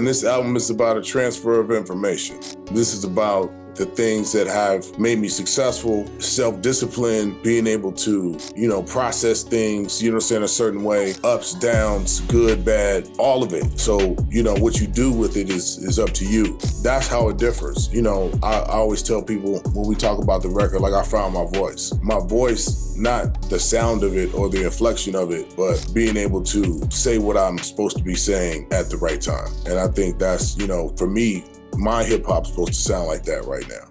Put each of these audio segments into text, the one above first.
And this album is about a transfer of information. This is about the things that have made me successful, self-discipline, being able to, process things, a certain way, ups, downs, good, bad, all of it. So, what you do with it is up to you. That's how it differs. I always tell people when we talk about the record, like I found my voice. My voice, not the sound of it or the inflection of it, but being able to say what I'm supposed to be saying at the right time. And I think that's, for me, my hip hop's supposed to sound like that right now.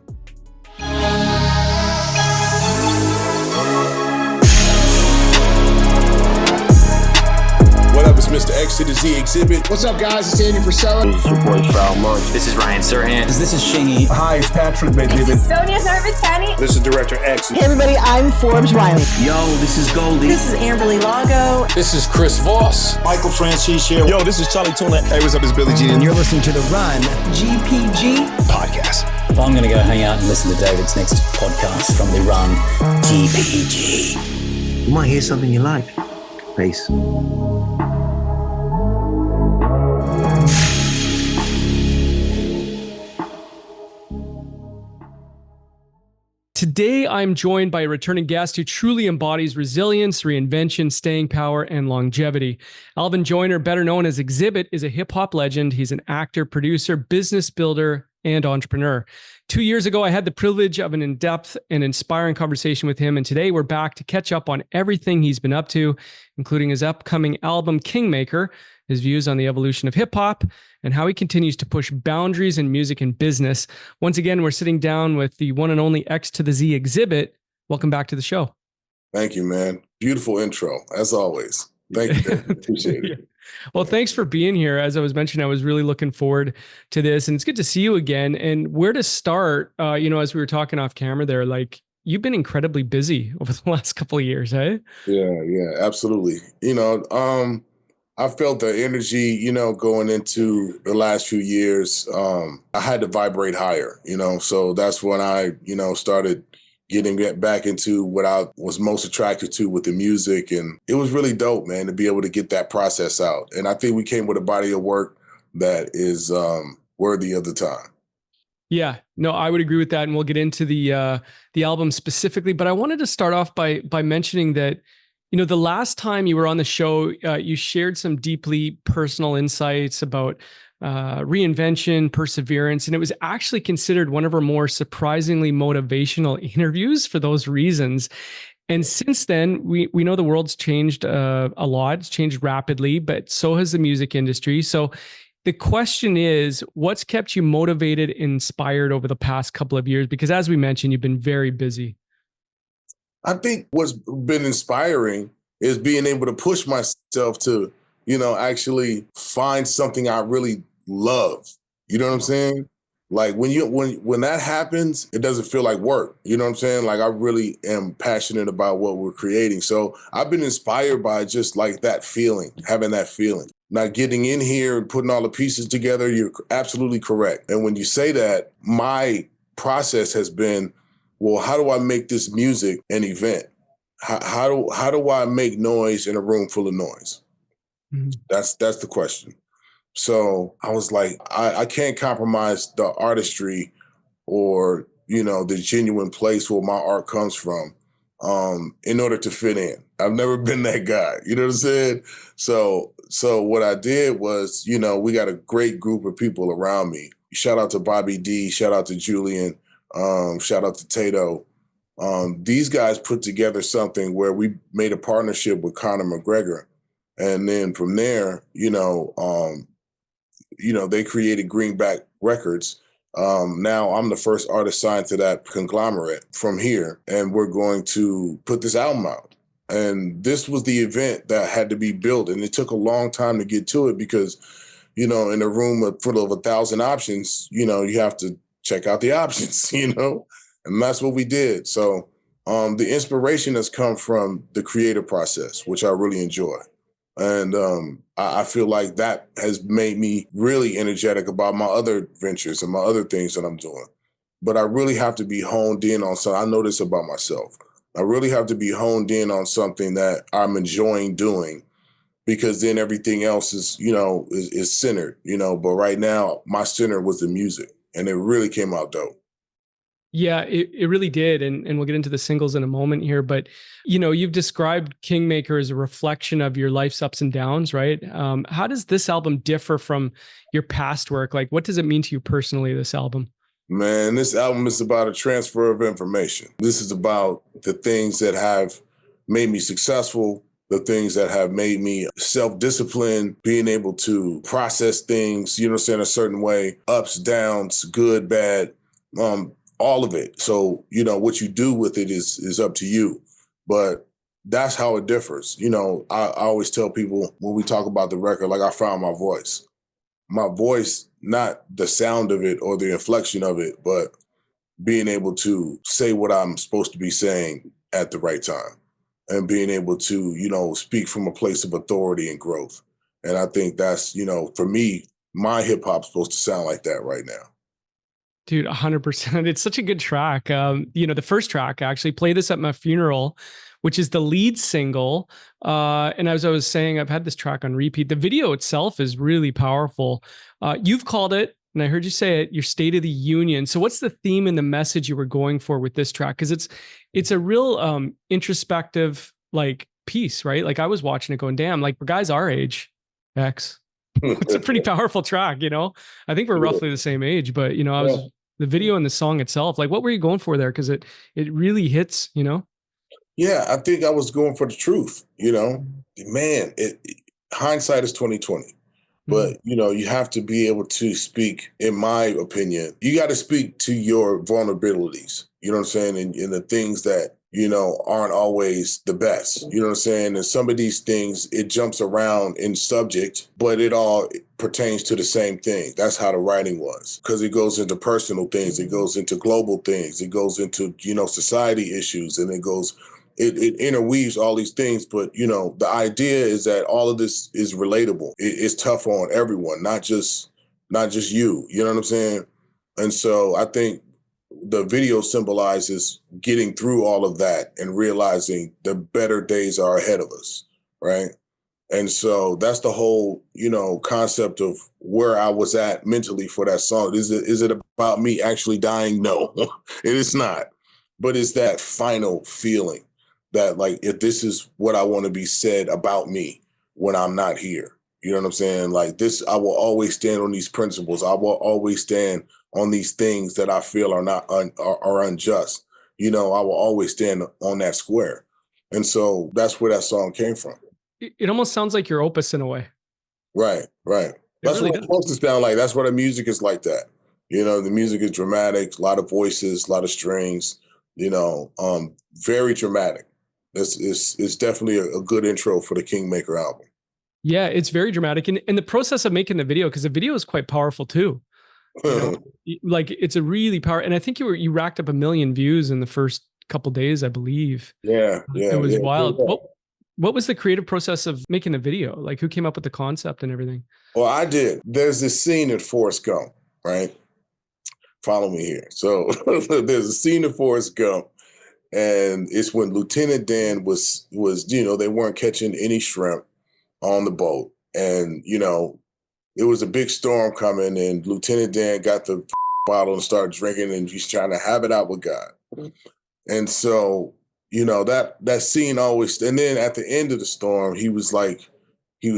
What up, it's Mr. X to the Z Xzibit. What's up, guys? It's Andy Frisella. This is your boy, Foul Monk. This is Ryan Serhant. This is Shingy. Hi, it's Patrick Bedlivin. Sonia Zarvatani. This is Director X. Hey, everybody, I'm Forbes Riley. Yo, this is Goldie. This is Amberly Lago. This is Chris Voss. Michael Francis here. Yo, this is Charlie Tuna. Hey, what's up? It's Billie Jean. And you're listening to The Run GpG podcast. I'm going to go hang out and listen to David's next podcast from The Run GpG. You might hear something you like. Peace. Today, I'm joined by a returning guest who truly embodies resilience, reinvention, staying power, and longevity. Alvin Joyner, better known as Xzibit, is a hip-hop legend. He's an actor, producer, business builder, and entrepreneur. 2 years ago, I had the privilege of an in-depth and inspiring conversation with him, and today we're back to catch up on everything he's been up to, including his upcoming album, Kingmaker, his views on the evolution of hip-hop, and how he continues to push boundaries in music and business. Once again, we're sitting down with the one and only X to the Z Xzibit. Welcome back to the show. Thank you, man. Beautiful intro, as always. Thank you. Appreciate it. Yeah. Well, thanks for being here. As I was mentioning, I was really looking forward to this, and it's good to see you again. And where to start, as we were talking off camera there, like, you've been incredibly busy over the last couple of years, eh? Yeah, absolutely. I felt the energy, going into the last few years. I had to vibrate higher, so that's when I, started getting back into what I was most attracted to with the music. And it was really dope, man, to be able to get that process out. And I think we came with a body of work that is worthy of the time. Yeah, no, I would agree with that. And we'll get into the album specifically. But I wanted to start off by mentioning that, the last time you were on the show, you shared some deeply personal insights about reinvention, perseverance, and it was actually considered one of our more surprisingly motivational interviews for those reasons. And since then, we know the world's changed a lot. It's changed rapidly, but so has the music industry. So the question is, what's kept you motivated, inspired over the past couple of years? Because as we mentioned, you've been very busy. I think what's been inspiring is being able to push myself to, actually find something I really love. You know what I'm saying? Like when that happens, it doesn't feel like work. You know what I'm saying? Like I really am passionate about what we're creating. So I've been inspired by just like that feeling, having that feeling. Now getting in here and putting all the pieces together, you're absolutely correct. And when you say that, my process has been, well, how do I make this music an event? How do I make noise in a room full of noise? Mm-hmm. That's the question. So I was like, I can't compromise the artistry or, the genuine place where my art comes from in order to fit in. I've never been that guy. You know what I'm saying? So what I did was, we got a great group of people around me. Shout out to Bobby D. Shout out to Julian. Shout out to Tato. These guys put together something where we made a partnership with Conor McGregor. And then from there, they created Greenback Records. Now I'm the first artist signed to that conglomerate from here. And we're going to put this album out. And this was the event that had to be built. And it took a long time to get to it because, in a room full of 1,000 options, you have to check out the options, and that's what we did. So the inspiration has come from the creative process, which I really enjoy. And I feel like that has made me really energetic about my other ventures and my other things that I'm doing. But I really have to be honed in on something. I know this about myself. I really have to be honed in on something that I'm enjoying doing because then everything else is, is centered, but right now my center was the music and it really came out dope. Yeah, it really did. And we'll get into the singles in a moment here. But, you've described Kingmaker as a reflection of your life's ups and downs, right? How does this album differ from your past work? Like, what does it mean to you personally, this album? Man, this album is about a transfer of information. This is about the things that have made me successful, the things that have made me self-disciplined, being able to process things, in a certain way, ups, downs, good, bad, all of it. So, what you do with it is up to you. But that's how it differs. I always tell people when we talk about the record, like I found my voice. My voice, not the sound of it or the inflection of it, but being able to say what I'm supposed to be saying at the right time and being able to, speak from a place of authority and growth. And I think that's, for me, my hip hop's supposed to sound like that right now. Dude, 100%. It's such a good track. The first track, actually, Play This at My Funeral, which is the lead single. And as I was saying, I've had this track on repeat. The video itself is really powerful. You've called it, and I heard you say it, your State of the Union. So what's the theme and the message you were going for with this track? Because it's a real introspective piece, right? Like I was watching it going, damn, like for guys our age, X, it's a pretty powerful track, I think we're roughly the same age, but the video and the song itself, like what were you going for there? Because it really hits, Yeah, I think I was going for the truth, man, hindsight is 20/20. But, you have to be able to speak, in my opinion, you got to speak to your vulnerabilities, you know what I'm saying? And the things that, aren't always the best, you know what I'm saying? And some of these things, it jumps around in subject, but it all pertains to the same thing. That's how the writing was, because it goes into personal things. It goes into global things. It goes into, society issues, and it interweaves all these things. But, the idea is that all of this is relatable. It's tough on everyone, not just you, you know what I'm saying? And so I think the video symbolizes getting through all of that and realizing the better days are ahead of us, right? And so that's the whole, concept of where I was at mentally for that song. Is it about me actually dying? No, it is not. But it's that final feeling that, like, if this is what I want to be said about me when I'm not here, you know what I'm saying? Like this, I will always stand on these principles. I will always stand on these things that I feel are not are unjust. I will always stand on that square. And so that's where that song came from. It almost sounds like your opus in a way. Right. That's really what it's supposed to sound like. That's what the music is like that. The music is dramatic, a lot of voices, a lot of strings, very dramatic. It's definitely a good intro for the Kingmaker album. Yeah, it's very dramatic. And the process of making the video, because the video is quite powerful too. Like it's a really powerful, and I think you racked up 1 million views in the first couple days, I believe. Yeah. It was wild. What was the creative process of making the video? Like who came up with the concept and everything? Well, I did. There's this scene in Forrest Gump, right? Follow me here. So there's a scene in Forrest Gump, and it's when Lieutenant Dan was they weren't catching any shrimp on the boat, and it was a big storm coming, and Lieutenant Dan got the bottle and started drinking, and he's trying to have it out with God. And so, that scene always, and then at the end of the storm, he was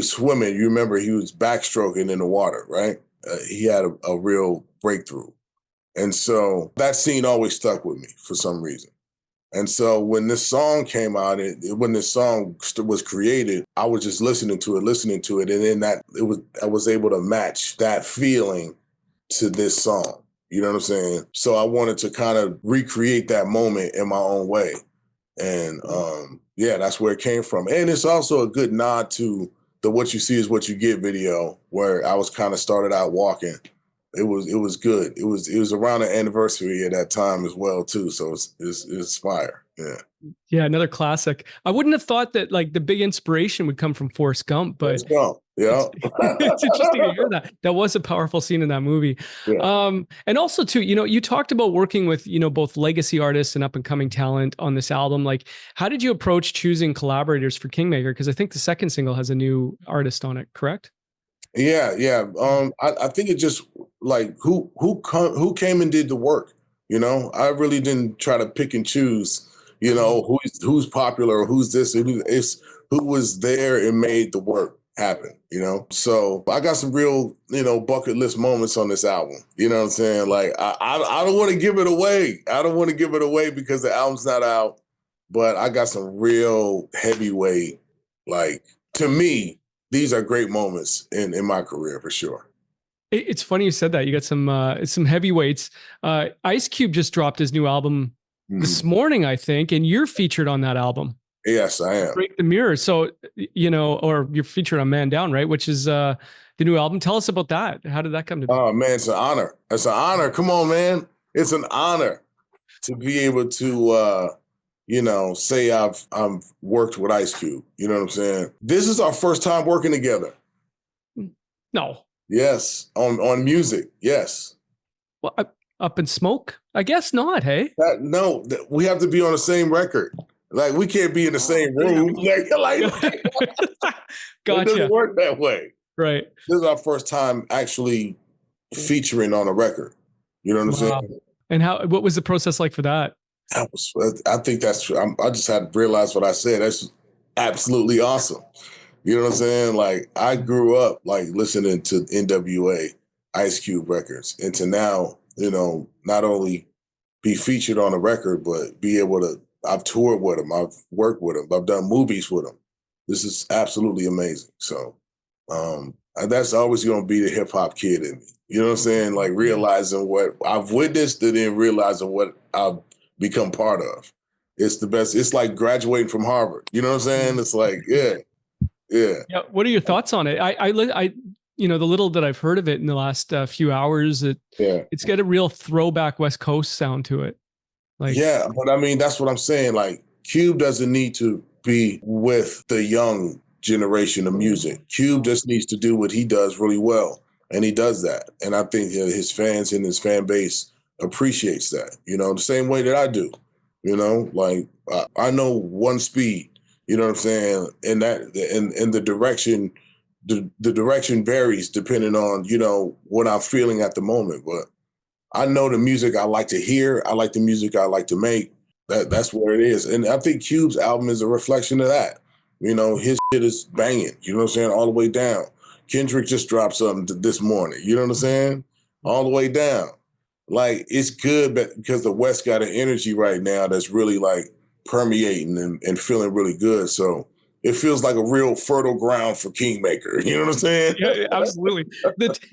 swimming. You remember he was backstroking in the water, right? He had a real breakthrough. And so that scene always stuck with me for some reason. And so when this song came out, when this song was created, I was just listening to it. And then I was able to match that feeling to this song. You know what I'm saying? So I wanted to kind of recreate that moment in my own way. And that's where it came from. And it's also a good nod to the What You See Is What You Get video, where I was kind of started out walking. It was good. It was around the anniversary at that time as well too. So it's fire. Yeah. Yeah, another classic. I wouldn't have thought that like the big inspiration would come from Forrest Gump, but Yeah. It's interesting to hear that. That was a powerful scene in that movie. Yeah. And also too, you talked about working with, both legacy artists and up and coming talent on this album. Like, how did you approach choosing collaborators for Kingmaker? Because I think the second single has a new artist on it, correct? Yeah. I think it just like who came and did the work. I really didn't try to pick and choose. Who's popular or who's this. It's who was there and made the work happen. So I got some real bucket list moments on this album. You know what I'm saying? Like I don't want to give it away. I don't want to give it away because the album's not out. But I got some real heavyweight. Like, to me, these are great moments in my career for sure. It's funny you said that. You got some heavyweights. Ice Cube just dropped his new album this morning, I think, and you're featured on that album. Yes, I am. Break the Mirror. So, or you're featured on Man Down, right? Which is the new album. Tell us about that. How did that come to be? Oh, man, it's an honor. It's an honor. Come on, man. It's an honor to be able to, say I've worked with Ice Cube. You know what I'm saying? This is our first time working together. No. Yes, on music. Yes. Well, Up in Smoke? I guess not. Hey. No, we have to be on the same record. Like, we can't be in the same room. Like Gotcha. It doesn't work that way. Right. This is our first time actually featuring on a record. You know what I'm saying? And what was the process like for that? I think I just had to realize what I said. That's absolutely awesome. You know what I'm saying? Like, I grew up like listening to NWA, Ice Cube records, and to now, not only be featured on a record, but be able to, I've toured with him, I've worked with him, I've done movies with him. This is absolutely amazing. So that's always going to be the hip hop kid in me. You know what I'm saying? Like, realizing what I've witnessed and then realizing what I've become part of. It's the best. It's like graduating from Harvard. You know what I'm saying? It's like, yeah. What are your thoughts on it? I the little that I've heard of it in the last few hours, it's got a real throwback West Coast sound to it. Like, yeah, but I mean, that's what I'm saying. Like, Cube doesn't need to be with the young generation of music. Cube just needs to do what he does really well, and he does that. And I think his fans and his fan base appreciates that. The same way that I do. Like, I know one speed. You know what I'm saying? And the direction, the direction varies depending on, what I'm feeling at the moment. But I know the music I like to hear. I like the music I like to make. That's where it is. And I think Cube's album is a reflection of that. His shit is banging, you know what I'm saying? All the way down. Kendrick just dropped something this morning. You know what I'm saying? All the way down. Like, it's good because the West got an energy right now that's really like permeating and feeling really good. So it feels like a real fertile ground for Kingmaker. You know what I'm saying? Yeah, absolutely.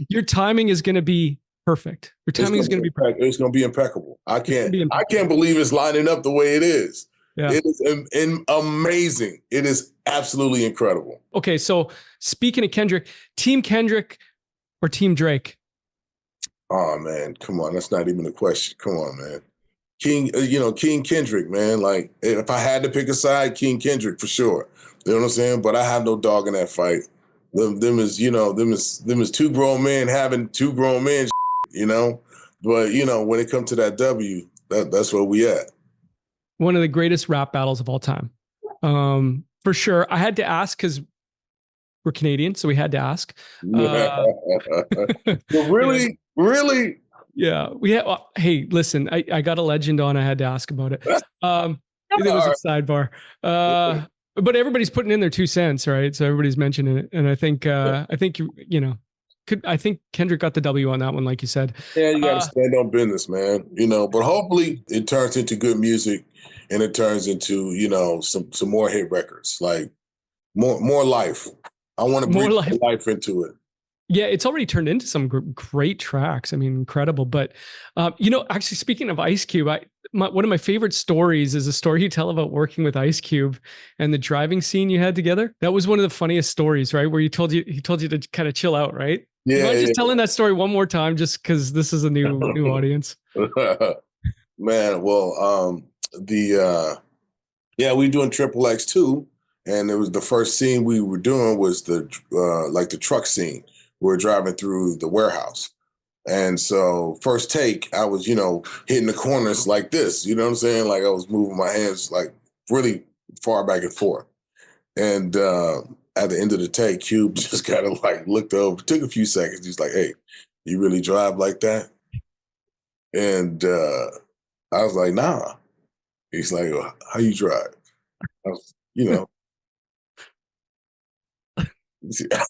Your timing is going to be perfect. Your timing is going to be perfect. It's going to be impeccable. I can't believe it's lining up the way it is. Yeah. It is amazing. It is absolutely incredible. Okay, so speaking of Kendrick, Team Kendrick or Team Drake? Oh, man, come on. That's not even a question. Come on, man. King Kendrick, man. Like, if I had to pick a side, King Kendrick for sure. You know what I'm saying? But I have no dog in that fight. Them is two grown men having two grown men, But, when it comes to that W, that's where we at. One of the greatest rap battles of all time. For sure. I had to ask because we're Canadian, so we had to ask. Really? Really? Yeah. Hey, listen, I got a legend on. I had to ask about it. It was a sidebar. But everybody's putting in their 2 cents, right? So everybody's mentioning it. And I think I think Kendrick got the W on that one, like you said. Yeah, you got to stand on business, man. But hopefully it turns into good music and it turns into, some more hit records, like more life. I want to bring life into it. Yeah, it's already turned into some great tracks. I mean, incredible. But, actually, speaking of Ice Cube, one of my favorite stories is a story you tell about working with Ice Cube and the driving scene you had together. That was one of the funniest stories, right? Where he told you to kind of chill out, right? Yeah. You mind just telling that story one more time, just because this is a new audience? Man, well, we're doing XXX too. And it was the first scene we were doing was the truck scene. We were driving through the warehouse. And so first take, I was, hitting the corners like this, you know what I'm saying? Like I was moving my hands like really far back and forth. And at the end of the take, Cube just kind of like looked over, took a few seconds. He's like, hey, you really drive like that? And I was like, nah. He's like, well, how you drive? I was,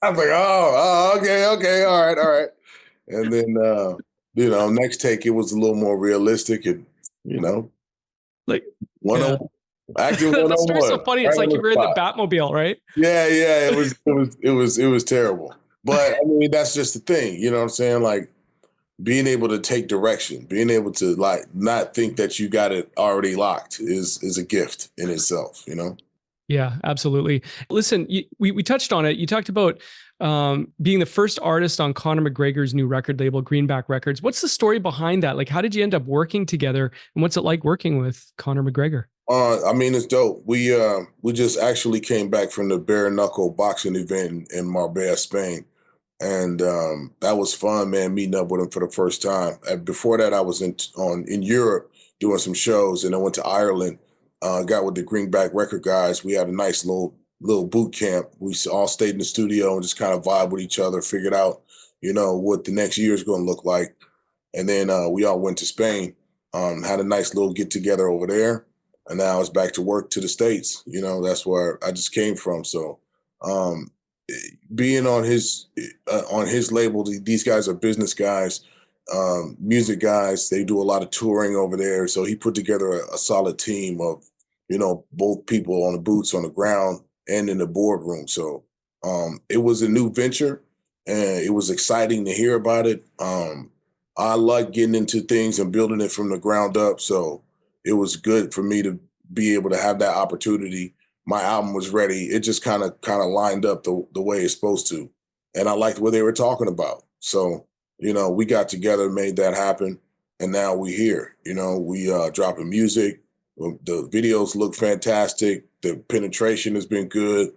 I was like, oh, okay, all right. And then, next take, it was a little more realistic and, Like, acting the story's 101. so funny. It's right like on you were in the spot. Batmobile, right? Yeah, it was terrible. But I mean, that's just the thing, you know what I'm saying? Like being able to take direction, being able to like not think that you got it already locked is a gift in itself, Yeah, absolutely. Listen, we touched on it. You talked about being the first artist on Conor McGregor's new record label, Greenback Records. What's the story behind that? Like, how did you end up working together, and what's it like working with Conor McGregor? I mean, it's dope. We just actually came back from the bare knuckle boxing event in Marbella, Spain. And that was fun, man, meeting up with him for the first time. And before that, I was in Europe doing some shows, and I went to Ireland, got with the Greenback Record guys. We had a nice little boot camp. We all stayed in the studio and just kind of vibe with each other, figured out, what the next year is going to look like. And then we all went to Spain, had a nice little get together over there. And now it's back to work to the States. That's where I just came from. So being on his label, these guys are business guys, music guys. They do a lot of touring over there. So he put together a solid team of, both people on the boots on the ground and in the boardroom. So it was a new venture and it was exciting to hear about it. I like getting into things and building it from the ground up. So it was good for me to be able to have that opportunity. My album was ready. It just kind of lined up the way it's supposed to. And I liked what they were talking about. So, we got together, made that happen. And now we're here, we dropping music. The videos look fantastic. The penetration has been good.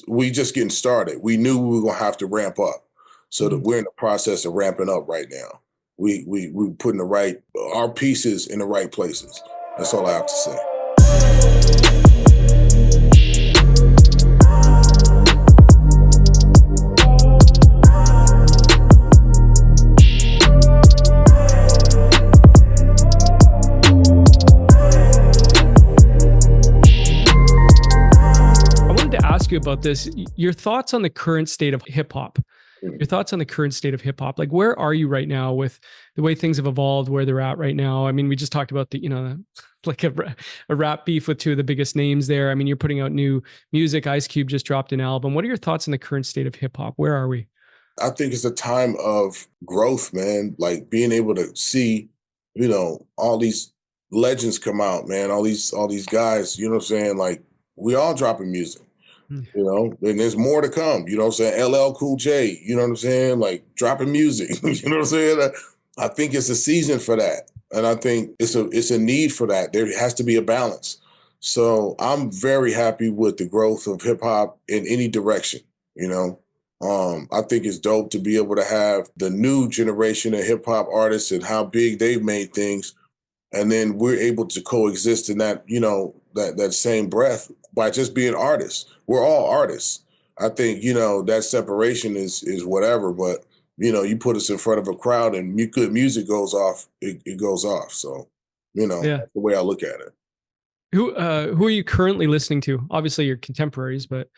We just getting started. We knew we were going to have to ramp up. So that we're in the process of ramping up right now. We putting our pieces in the right places. That's all I have to say. I wanted to ask you about this. Your thoughts on the current state of hip hop. Your thoughts on the current state of hip hop. Like, where are you right now with the way things have evolved, where they're at right now? I mean, we just talked about like a rap beef with two of the biggest names there. I mean, you're putting out new music. Ice Cube just dropped an album. What are your thoughts on the current state of hip hop? Where are we? I think it's a time of growth, man. Like being able to see, all these legends come out, man. All these guys, you know what I'm saying? Like we all dropping music. And there's more to come, you know what I'm saying? LL Cool J, you know what I'm saying? Like dropping music, you know what I'm saying? I think it's a season for that. And I think it's a need for that. There has to be a balance. So I'm very happy with the growth of hip hop in any direction, I think it's dope to be able to have the new generation of hip hop artists and how big they've made things. And then we're able to coexist in that, that same breath by just being artists. We're all artists. I think, that separation is whatever, but, you put us in front of a crowd and good music goes off, it goes off. So, that's the way I look at it. Who are you currently listening to? Obviously your contemporaries, but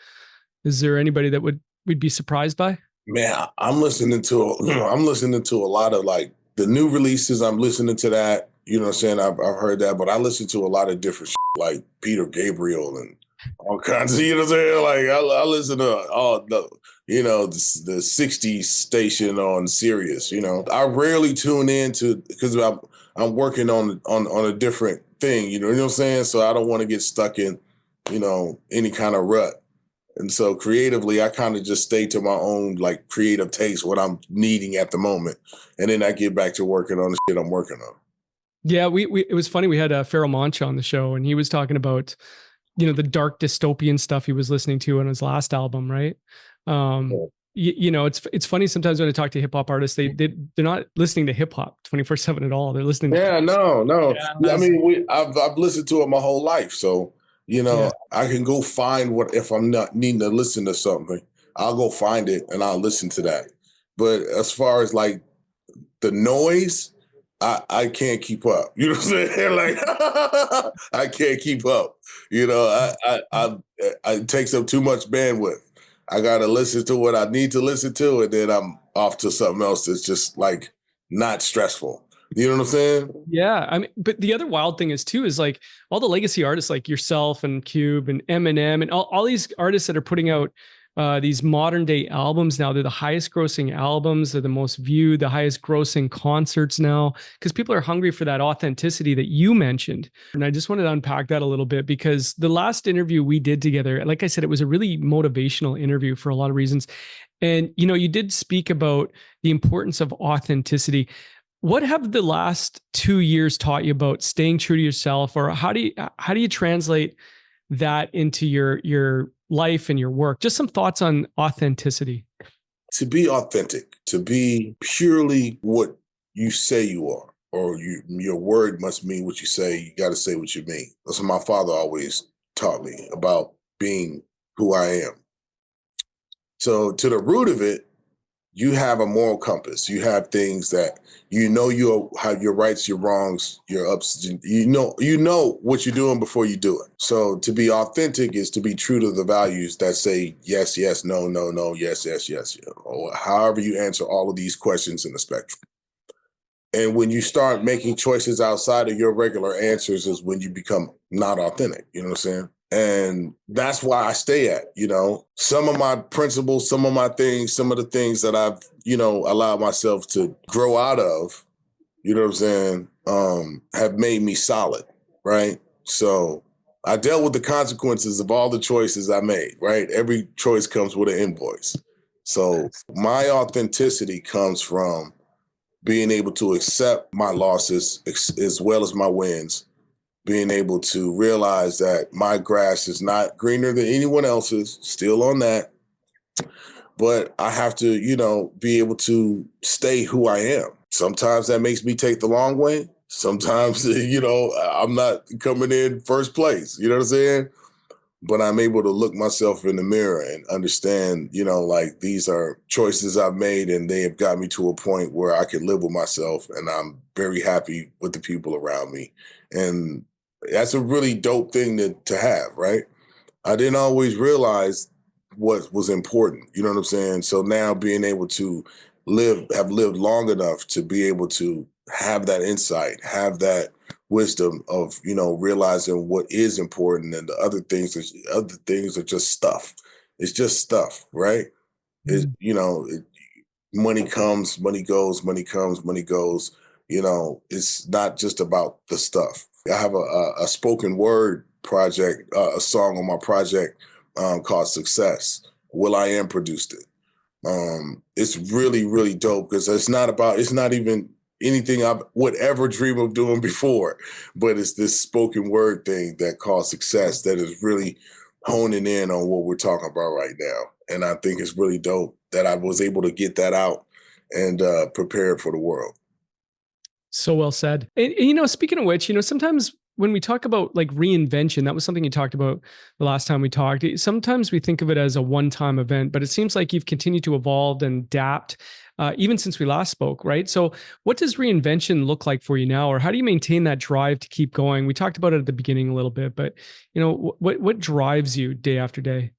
is there anybody that we'd be surprised by? Man, I'm listening to a lot of like the new releases. I'm listening to that. You know what I'm saying? I've heard that, but I listen to a lot of different like Peter Gabriel and all kinds of, you know what I'm saying? Like I listen to all the, the 60s station on Sirius, I rarely tune in because I'm working on a different thing, you know what I'm saying? So I don't want to get stuck in, any kind of rut. And so creatively, I kind of just stay to my own like creative taste, what I'm needing at the moment. And then I get back to working on the shit I'm working on. Yeah, we it was funny. We had Pharoah Monch on the show, and he was talking about, the dark dystopian stuff he was listening to on his last album, right? It's funny sometimes when I talk to hip hop artists, they're not listening to hip hop 24/7 at all. They're listening. Yeah, no. Yeah, I mean, I've listened to it my whole life, so Yeah. I can go find what if I'm not needing to listen to something, I'll go find it and I'll listen to that. But as far as like the noise, I can't keep up. You know what I'm saying? Like I can't keep up. It takes up too much bandwidth. I gotta listen to what I need to listen to, and then I'm off to something else that's just like not stressful. You know what I'm saying? Yeah, I mean, but the other wild thing is like all the legacy artists like yourself and Cube and Eminem and all these artists that are putting out these modern day albums now. They're the highest grossing albums. They're the most viewed, the highest grossing concerts now, because people are hungry for that authenticity that you mentioned. And I just wanted to unpack that a little bit, because the last interview we did together, like I said, it was a really motivational interview for a lot of reasons. And, you did speak about the importance of authenticity. What have the last 2 years taught you about staying true to yourself, or how do you translate that into your life and your work? Just some thoughts on authenticity. To be authentic, to be purely what you say you are, or your word must mean what you say. You got to say what you mean. That's what my father always taught me about being who I am. So to the root of it, you have a moral compass. You have things that you have your rights, your wrongs, your ups. You know what you're doing before you do it. So to be authentic is to be true to the values that say yes, yes, no, no, no, yes, yes, yes, or however you answer all of these questions in the spectrum. And when you start making choices outside of your regular answers is when you become not authentic. You know what I'm saying? And that's why I stay at, some of my principles, some of my things, some of the things that I've, allowed myself to grow out of, you know what I'm saying, have made me solid, right? So I dealt with the consequences of all the choices I made, right? Every choice comes with an invoice. So my authenticity comes from being able to accept my losses as well as my wins, being able to realize that my grass is not greener than anyone else's, still on that. But I have to, be able to stay who I am. Sometimes that makes me take the long way. Sometimes, I'm not coming in first place. You know what I'm saying? But I'm able to look myself in the mirror and understand, like these are choices I've made and they have got me to a point where I can live with myself and I'm very happy with the people around me. And that's a really dope thing to have, right? I didn't always realize what was important. You know what I'm saying? So now being able to have lived long enough to be able to have that insight, have that wisdom of, realizing what is important and the other things are just stuff. It's just stuff, right? Money comes, money goes, money comes, money goes. It's not just about the stuff. I have a spoken word project, a song on my project called Success. will.i.am produced it. It's really, really dope because it's not even anything I would ever dream of doing before, but it's this spoken word thing that called Success that is really honing in on what we're talking about right now. And I think it's really dope that I was able to get that out and prepare it for the world. So well said. And speaking of which, sometimes when we talk about like reinvention, that was something you talked about the last time we talked. Sometimes we think of it as a one-time event, but it seems like you've continued to evolve and adapt even since we last spoke, right? So what does reinvention look like for you now, or how do you maintain that drive to keep going? We talked about it at the beginning a little bit, but what drives you day after day?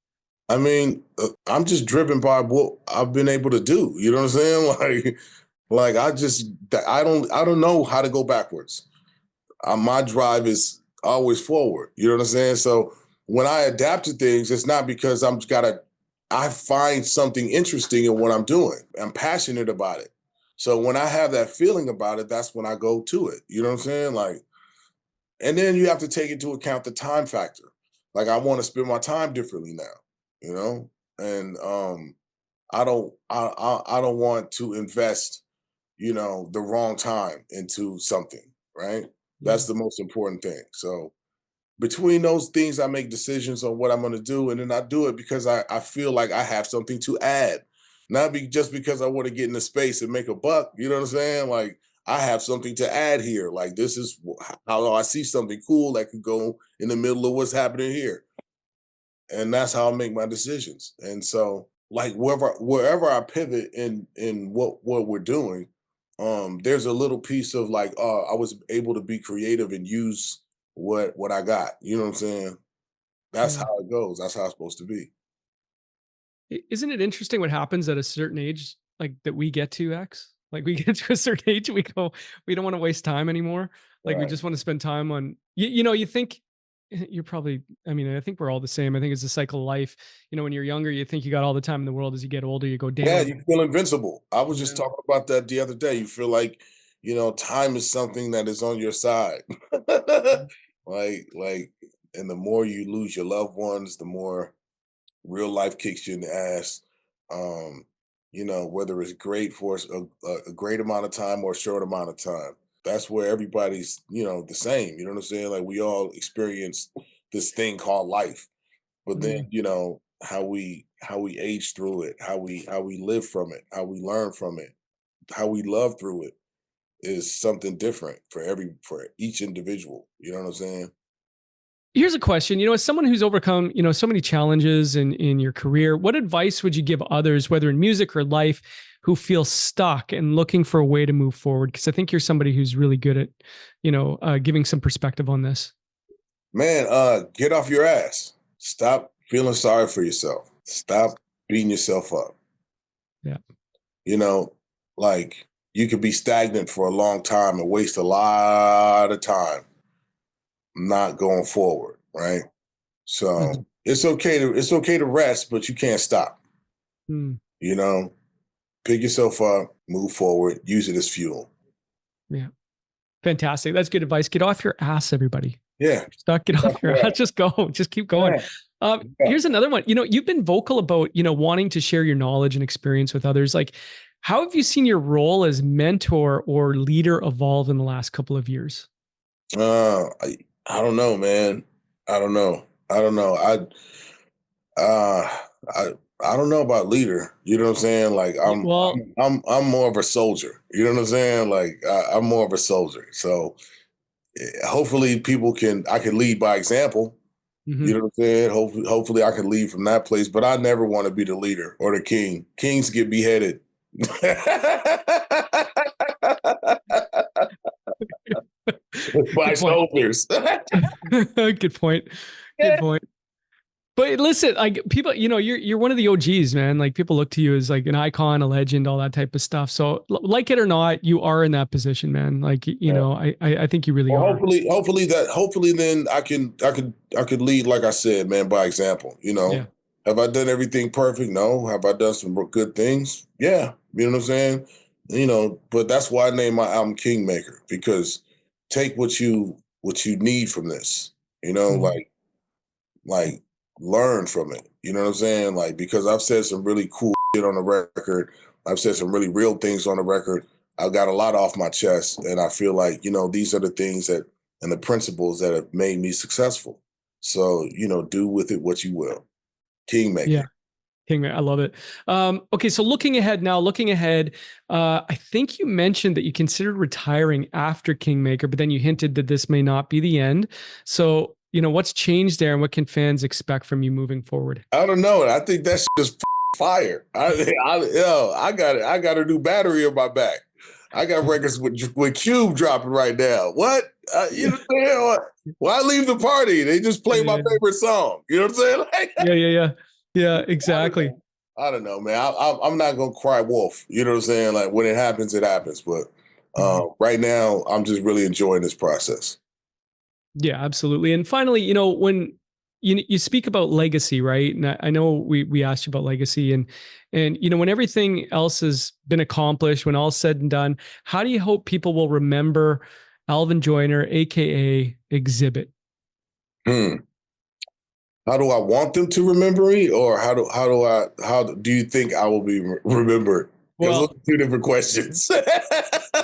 I mean, I'm just driven by what I've been able to do. You know what I'm saying? Like I don't know how to go backwards. My drive is always forward. You know what I'm saying? So when I adapt to things, it's not because I find something interesting in what I'm doing. I'm passionate about it. So when I have that feeling about it, that's when I go to it. You know what I'm saying? And then you have to take into account the time factor. Like I want to spend my time differently now, and I don't want to invest, the wrong time into something, right? That's the most important thing. So between those things, I make decisions on what I'm going to do. And then I do it because I feel like I have something to add, not just because I want to get into space and make a buck. You know what I'm saying? Like, I have something to add here. Like, this is how I see something cool that could go in the middle of what's happening here. And that's how I make my decisions. And so, like, wherever I pivot in what we're doing, there's a little piece of like, I was able to be creative and use what I got. You know what I'm saying? That's how it goes. That's how it's supposed to be. Isn't it interesting what happens at a certain age, like that we get to X? Like we get to a certain age, we go, we don't want to waste time anymore. Like we just want to spend time on, you think you're probably, I mean, I think we're all the same. I think it's a cycle of life. When you're younger, you think you got all the time in the world. As you get older, you go down. Yeah, you feel invincible. I was just talking about that the other day. You feel like, time is something that is on your side. like, and the more you lose your loved ones, the more real life kicks you in the ass. Whether it's great for a great amount of time or a short amount of time. That's where everybody's, the same. You know what I'm saying? Like, we all experience this thing called life. But then, how we age through it, how we live from it, how we learn from it, how we love through it is something different for each individual. You know what I'm saying? Here's a question, as someone who's overcome, so many challenges in your career, what advice would you give others, whether in music or life, who feel stuck and looking for a way to move forward? Because I think you're somebody who's really good at, giving some perspective on this. Man, get off your ass. Stop feeling sorry for yourself. Stop beating yourself up. Yeah. Like, you could be stagnant for a long time and waste a lot of time not going forward, right? So it's okay to rest, but you can't stop. Pick yourself up, move forward, use it as fuel. Yeah. Fantastic. That's good advice. Get off your ass, everybody. Yeah. Get off your ass. Just go. Just keep going. Yeah. Here's another one. You've been vocal about, wanting to share your knowledge and experience with others. Like, how have you seen your role as mentor or leader evolve in the last couple of years? I don't know, man. I don't know. I don't know about leader. You know what I'm saying? Like, I'm more of a soldier. You know what I'm saying? Like, I'm more of a soldier. So hopefully I can lead by example. You know what I'm saying? Hopefully I can lead from that place, but I never want to be the leader or the king. Kings get beheaded. By soldiers. Good point. Good point. But listen, like, people, you're one of the OGs, man. Like, people look to you as like an icon, a legend, all that type of stuff. So, like it or not, you are in that position, man. Like, I think you really are. Hopefully then I could lead, like I said, man, by example. Have I done everything perfect? No. Have I done some good things? Yeah. You know what I'm saying? But that's why I named my album Kingmaker, because take what you need from this, like learn from it. You know what I'm saying? Like, because I've said some really cool shit on the record. I've said some really real things on the record. I've got a lot off my chest, and I feel like, these are the things and the principles that have made me successful. So, do with it what you will. Kingmaker. Yeah. Kingmaker. I love it. Okay. So looking ahead, I think you mentioned that you considered retiring after Kingmaker, but then you hinted that this may not be the end. So, what's changed there, and what can fans expect from you moving forward? I don't know. I think that shit is fire. I got a new battery in my back. I got records with Cube dropping right now. What? Why leave the party? They just play my favorite song. You know what I'm saying? Yeah, exactly. I don't know, man. I'm not gonna cry wolf. You know what I'm saying? Like, when it happens, it happens. But right now, I'm just really enjoying this process. Yeah, absolutely. And finally, when you speak about legacy, right? And I know we asked you about legacy, and when everything else has been accomplished, when all's said and done, how do you hope people will remember Alvin Joyner, aka Xzibit? How do I want them to remember me, or how do you think I will be remembered? Well, those are two different questions.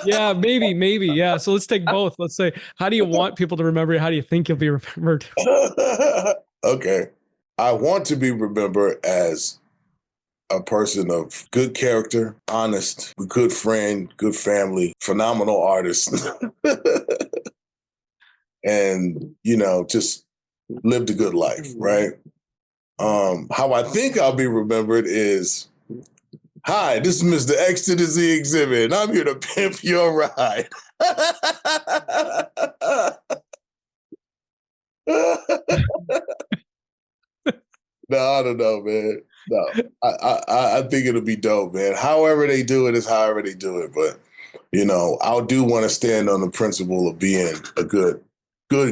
Yeah, maybe. Yeah. So let's take both. Let's say, how do you want people to remember you? How do you think you'll be remembered? Okay. I want to be remembered as a person of good character, honest, a good friend, good family, phenomenal artist. And, just lived a good life, right? How I think I'll be remembered is, hi, this is Mr. X to the Z Xzibit, and I'm here to pimp your ride. No, I don't know, man. No, I think it'll be dope, man. However they do it is however they do it. But, I do want to stand on the principle of being a good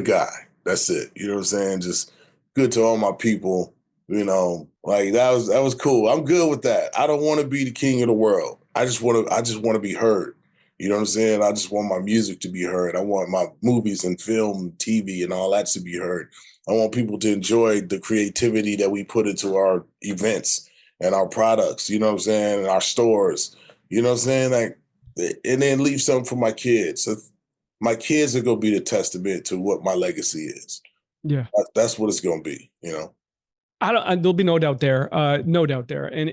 guy. That's it. You know what I'm saying? Just good to all my people. Like that was cool. I'm good with that. I don't want to be the king of the world. I just want to be heard. You know what I'm saying? I just want my music to be heard. I want my movies and film, TV, and all that to be heard. I want people to enjoy the creativity that we put into our events and our products, you know what I'm saying, and our stores. You know what I'm saying? Like, and then leave something for my kids. So my kids are going to be the testament to what my legacy is. Yeah. That's what it's going to be, There'll be no doubt there. No doubt there. And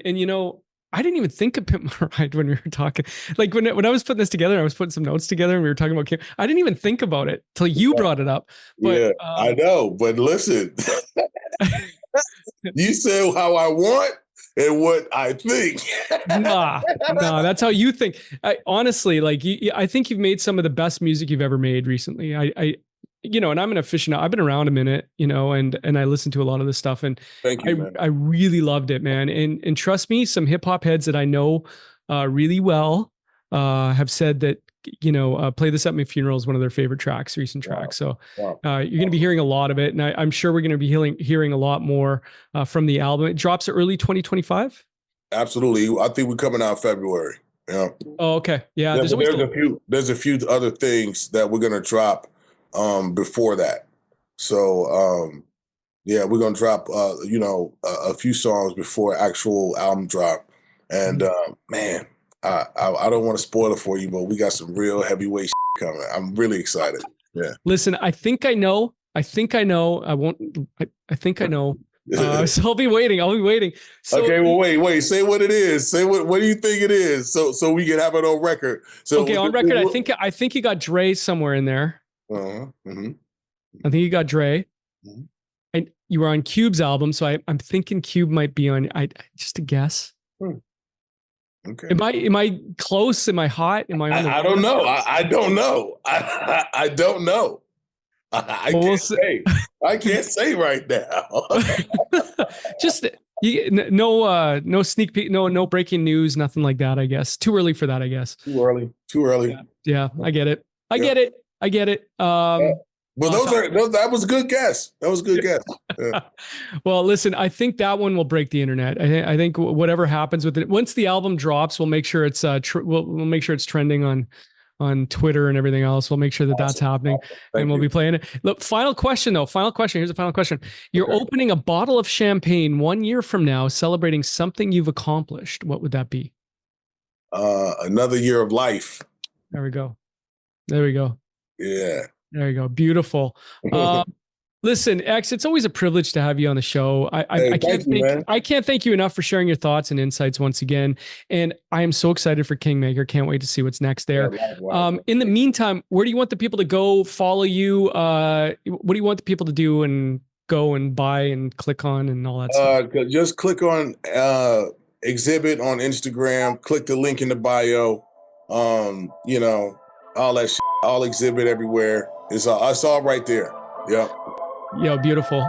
I didn't even think of Pimp My Ride when we were talking. Like when I was putting this together, I was putting some notes together and we were talking about Kim. I didn't even think about it till you brought it up. But, yeah, I know. But listen, you said how I want and what I think. Nah, that's how you think. Honestly, like I think you've made some of the best music you've ever made recently. And I'm an aficionado. I've been around a minute, and I listen to a lot of this stuff, and thank you, man. I really loved it, man. And trust me, some hip hop heads that I know really well have said that Play This at My Funeral is one of their favorite tracks, recent tracks. So you're going to be hearing a lot of it, and I'm sure we're going to be hearing a lot more from the album. It drops early 2025. Absolutely, I think we're coming out in February. Yeah. Oh, okay. Yeah. There's a few other things that we're going to drop before that. So, we're going to drop, a few songs before actual album drop. And, man, I don't want to spoil it for you, but we got some real heavyweight coming. I'm really excited. Yeah. Listen, I think I know. I think I know. I think I know. So I'll be waiting. So, okay, well, wait. Say what it is. Say what do you think it is? So we can have it on record. So okay, on record, I think you got Dre somewhere in there. Mm-hmm. I think you got Dre, mm-hmm. and you were on Cube's album, so I'm thinking Cube might be on. Just a guess. Okay. Am I close? Am I hot? Am I on? I don't know. I don't know. I don't know. I can't say. I can't say right now. Just no sneak peek, no breaking news, nothing like that. I guess too early for that. I guess too early. Yeah, I get it. I get it. Well, that was a good guess. Yeah. Well, listen, I think that one will break the internet. I think whatever happens with it, once the album drops, we'll make sure it's we'll make sure it's trending on Twitter and everything else. We'll make sure that that's happening, and we'll be playing it. Look, final question. Here's a final question. You're opening a bottle of champagne 1 year from now, celebrating something you've accomplished. What would that be? Another year of life. There we go. Yeah. There you go. Beautiful. Listen, X, it's always a privilege to have you on the show. I can't thank you enough for sharing your thoughts and insights once again. And I am so excited for Kingmaker. Can't wait to see what's next there. In the meantime, where do you want the people to go follow you? What do you want the people to do and go and buy and click on and all that stuff? Just click on Xzibit on Instagram. Click the link in the bio. All that all Xzibit everywhere. It's all right there. Yeah. Yo, beautiful.